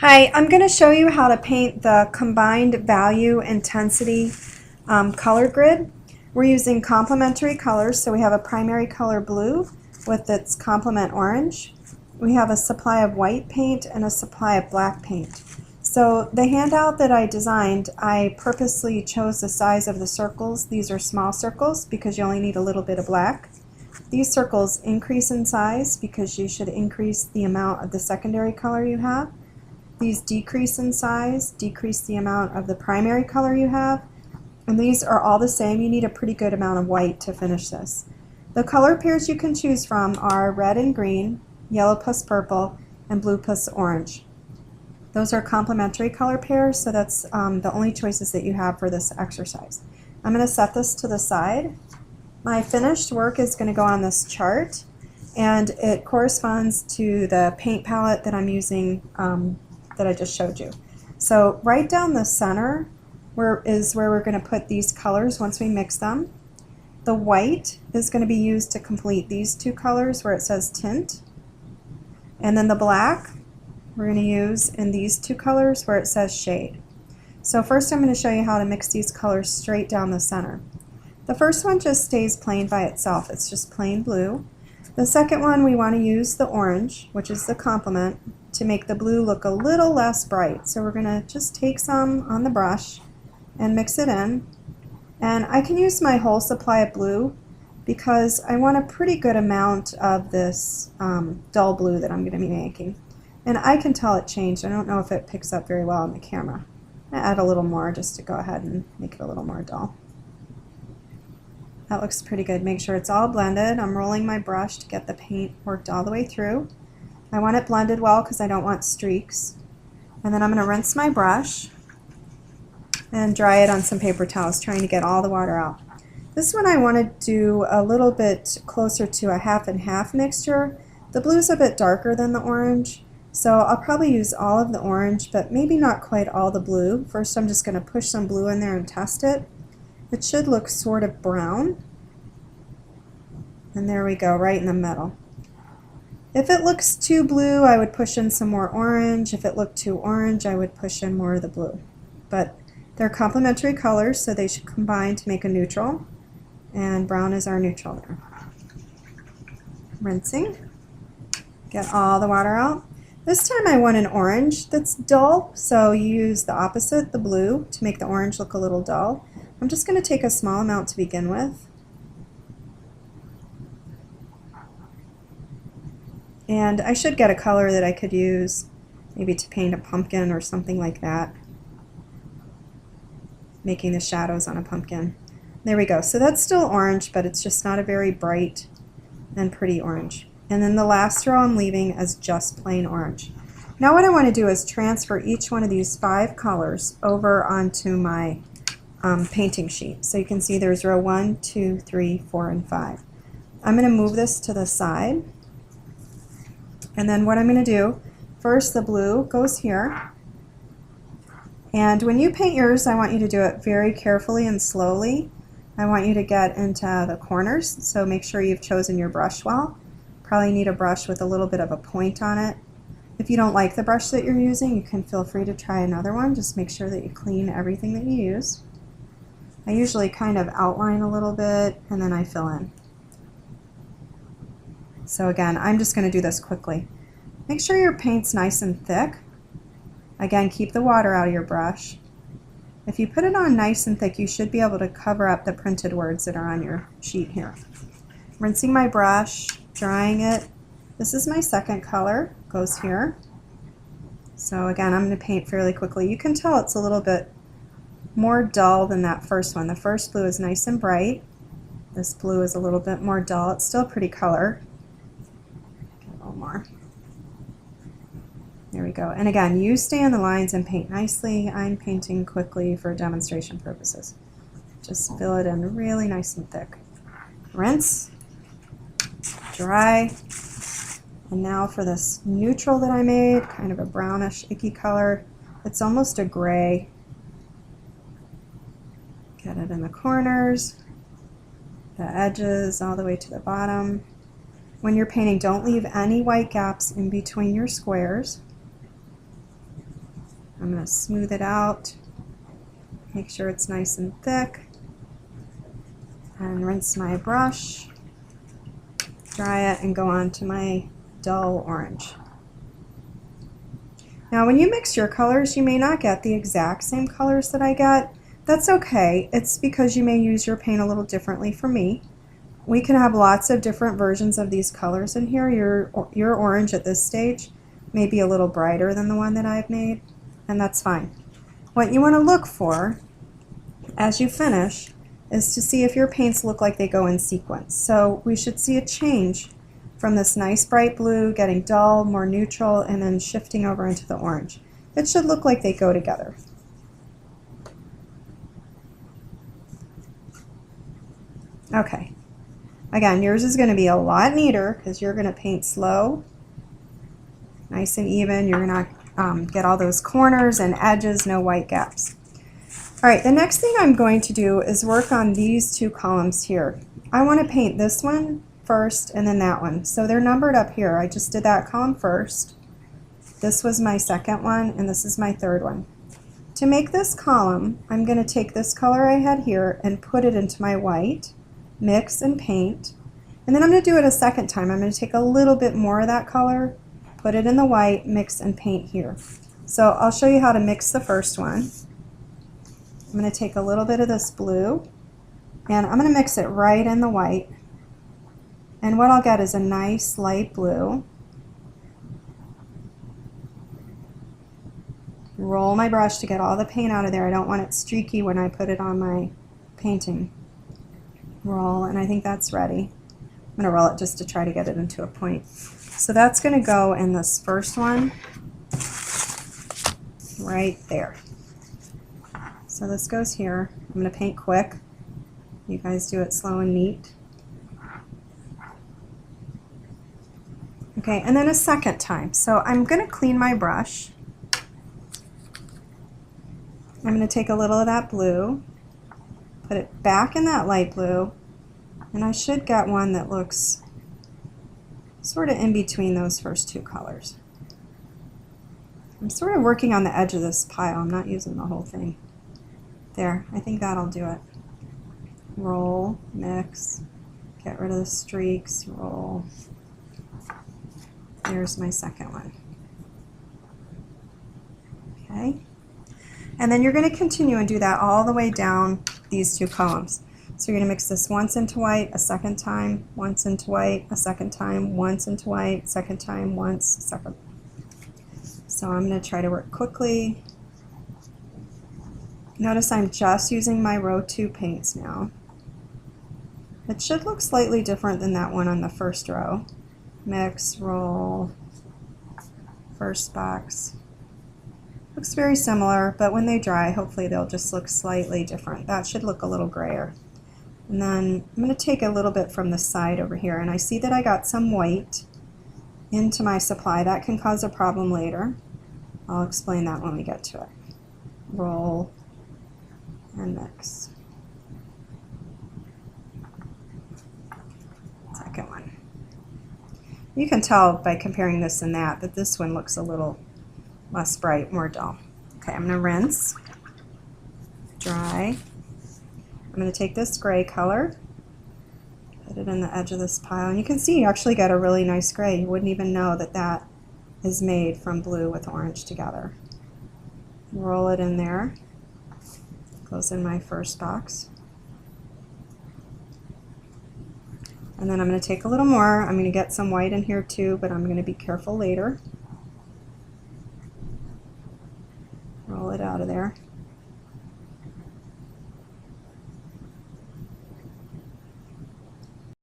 Hi, I'm going to show you how to paint the combined value intensity color grid. We're using complementary colors, so we have a primary color blue with its complement orange. We have a supply of white paint and a supply of black paint. So the handout that I designed, I purposely chose the size of the circles. These are small circles because you only need a little bit of black. These circles increase in size because you should increase the amount of the secondary color you have. These decrease in size, decrease the amount of the primary color you have, and these are all the same. You need a pretty good amount of white to finish this. The color pairs you can choose from are red and green, yellow plus purple, and blue plus orange. Those are complementary color pairs, so that's the only choices that you have for this exercise. I'm going to set this to the side. My finished work is going to go on this chart, and it corresponds to the paint palette that I'm using that I just showed you. So right down the center is where we're going to put these colors once we mix them. The white is going to be used to complete these two colors where it says tint. And then the black we're going to use in these two colors where it says shade. So first I'm going to show you how to mix these colors straight down the center. The first one just stays plain by itself. It's just plain blue. The second one we want to use the orange, which is the complement, to make the blue look a little less bright. So we're going to just take some on the brush and mix it in. And I can use my whole supply of blue because I want a pretty good amount of this dull blue that I'm going to be making. And I can tell it changed. I don't know if it picks up very well on the camera. I add a little more just to go ahead and make it a little more dull. That looks pretty good. Make sure it's all blended. I'm rolling my brush to get the paint worked all the way through. I want it blended well because I don't want streaks. And then I'm going to rinse my brush and dry it on some paper towels, trying to get all the water out. This one I want to do a little bit closer to a half and half mixture. The blue's a bit darker than the orange, so I'll probably use all of the orange, but maybe not quite all the blue. First I'm just going to push some blue in there and test it. It should look sort of brown. And there we go, right in the middle. If it looks too blue, I would push in some more orange. If it looked too orange, I would push in more of the blue. But they're complementary colors, so they should combine to make a neutral. And brown is our neutral there. Rinsing. Get all the water out. This time I want an orange that's dull, so you use the opposite, the blue, to make the orange look a little dull. I'm just going to take a small amount to begin with. And I should get a color that I could use maybe to paint a pumpkin or something like that. Making the shadows on a pumpkin. There we go. So that's still orange, but it's just not a very bright and pretty orange. And then the last row I'm leaving as just plain orange. Now what I want to do is transfer each one of these 5 colors over onto my painting sheet. So you can see there's row 1, 2, 3, 4, and 5. I'm going to move this to the side. And then what I'm going to do, first the blue goes here. And when you paint yours, I want you to do it very carefully and slowly. I want you to get into the corners, so make sure you've chosen your brush well. Probably need a brush with a little bit of a point on it. If you don't like the brush that you're using, you can feel free to try another one. Just make sure that you clean everything that you use. I usually kind of outline a little bit and then I fill in. So again, I'm just going to do this quickly. Make sure your paint's nice and thick. Again, keep the water out of your brush. If you put it on nice and thick, you should be able to cover up the printed words that are on your sheet here. Rinsing my brush, drying it. This is my second color, goes here. So again, I'm going to paint fairly quickly. You can tell it's a little bit more dull than that first one. The first blue is nice and bright. This blue is a little bit more dull. It's still a pretty color. Get a little more. There we go. And again, you stay on the lines and paint nicely. I'm painting quickly for demonstration purposes. Just fill it in really nice and thick. Rinse, dry, and now for this neutral that I made, kind of a brownish, icky color. It's almost a gray. Get it in the corners, the edges, all the way to the bottom. When you're painting, don't leave any white gaps in between your squares. I'm going to smooth it out, make sure it's nice and thick, and rinse my brush, dry it, and go on to my dull orange. Now when you mix your colors, you may not get the exact same colors that I get. That's okay. It's because you may use your paint a little differently from me. We can have lots of different versions of these colors in here. Your orange at this stage may be a little brighter than the one that I've made, and that's fine. What you want to look for as you finish is to see if your paints look like they go in sequence. So we should see a change from this nice bright blue getting dull, more neutral, and then shifting over into the orange. It should look like they go together. Okay. Again, yours is going to be a lot neater because you're going to paint slow, nice and even. You're going to get all those corners and edges, no white gaps. All right, the next thing I'm going to do is work on these two columns here. I want to paint this one first and then that one. So they're numbered up here. I just did that column first. This was my second one, and this is my third one. To make this column, I'm going to take this color I had here and put it into my white, mix and paint, and then I'm going to do it a second time. I'm going to take a little bit more of that color, put it in the white, mix and paint here. So I'll show you how to mix the first one. I'm going to take a little bit of this blue and I'm going to mix it right in the white, and what I'll get is a nice light blue. Roll my brush to get all the paint out of there. I don't want it streaky when I put it on my painting. Roll, and I think that's ready. I'm going to roll it just to try to get it into a point. So that's going to go in this first one right there. So this goes here. I'm going to paint quick. You guys do it slow and neat. Okay, and then a second time. So I'm going to clean my brush. I'm going to take a little of that blue, put it back in that light blue, and I should get one that looks sort of in between those first two colors. I'm sort of working on the edge of this pile. I'm not using the whole thing. There, I think that'll do it. Roll, mix, get rid of the streaks, roll. There's my second one. Okay. And then you're going to continue and do that all the way down these two columns. So you're going to mix this once into white, a second time, once into white, a second time, once into white, second time, once, second. So I'm going to try to work quickly. Notice I'm just using my row 2 paints now. It should look slightly different than that one on the first row. Mix, roll, first box. Looks very similar, but when they dry, hopefully they'll just look slightly different. That should look a little grayer. And then I'm going to take a little bit from the side over here, and I see that I got some white into my supply. That can cause a problem later. I'll explain that when we get to it. Roll and mix. Second one. You can tell by comparing this and that this one looks a little less bright, more dull. Okay, I'm going to rinse, dry. I'm going to take this gray color, put it in the edge of this pile, and you can see you actually get a really nice gray. You wouldn't even know that that is made from blue with orange together. Roll it in there. Goes in my first box. And then I'm going to take a little more. I'm going to get some white in here too, but I'm going to be careful later. Roll it out of there.